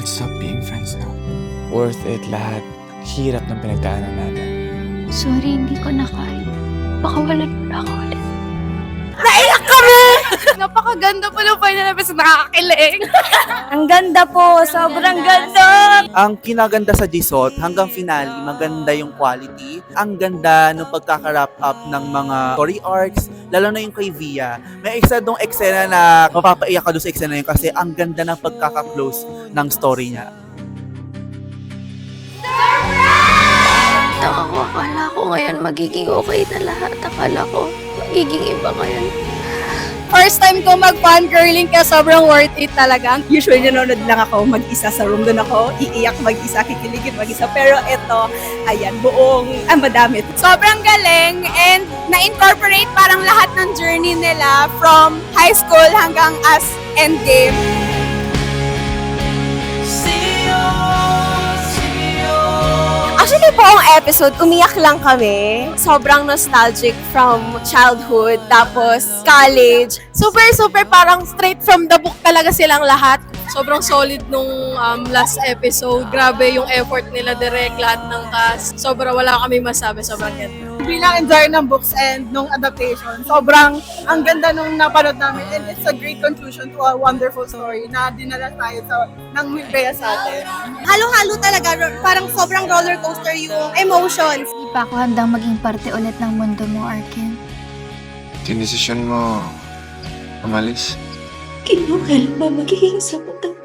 Let's stop being friends now. Worth it lahat. Hirap ng pinagdaanan natin. Sorry, hindi ko na kaya. Baka wala na ako ulit. Napakaganda po ng final episode, nakakakilig. Ang ganda po, sobrang ganda. Ang kinaganda sa Jisot, hanggang finale, maganda yung quality. Ang ganda ng pagkaka-wrap up ng mga story arcs, lalo na yung kay Via. May isa dong eksena na mapapaiyak ka doon sa eksena yun kasi ang ganda ng pagkaka-close ng story niya. Akala ko ngayon magiging okay na lahat. Akala ko magiging iba ngayon. First time ko mag-fangirling kaya sobrang worth it talaga. Usually nanonood lang ako mag-isa sa room. Doon ako iiyak mag-isa, kikiligin mag-isa. Pero ito, ayan, buong, madami. Sobrang galing and na-incorporate parang lahat ng journey nila from high school hanggang as endgame. Actually po, ang episode, umiyak lang kami. Sobrang nostalgic from childhood, tapos college. Super parang straight from the book talaga silang lahat. Sobrang solid nung last episode. Grabe yung effort nila direct, lahat ng cast. Sobra wala kami masabi, sobrang ganda. Bilang enjoy ng books and nung adaptation, sobrang ang ganda nung napanood namin and it's a great conclusion to a wonderful story na dinala tayo ng Bea sa atin. Halo-halo talaga, parang sobrang roller coaster yung emotions. Hindi pa ako handang maging parte ulit ng mundo mo, Arkin. Yung desisyon mo, umalis? Kinukailan ba magiging sapat ang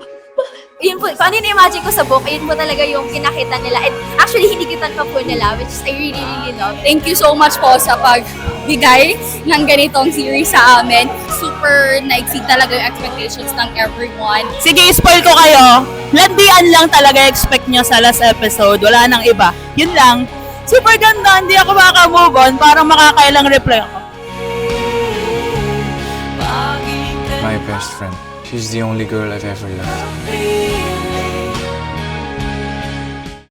Yun po, paano na-imagine ko sa book, yun po talaga yung pinakita nila. And actually, hinigitan pa po nila, which is I really love. Thank you so much po sa pagbigay ng ganitong series sa amin. Super na-exceed talaga yung expectations ng everyone. Sige, spoil ko kayo. Landian lang talaga expect nyo sa last episode. Wala nang iba. Yun lang. Super ganda. Hindi ako maka-move on. Parang makakailang reply ako. My best friend. She's the only girl I've ever loved.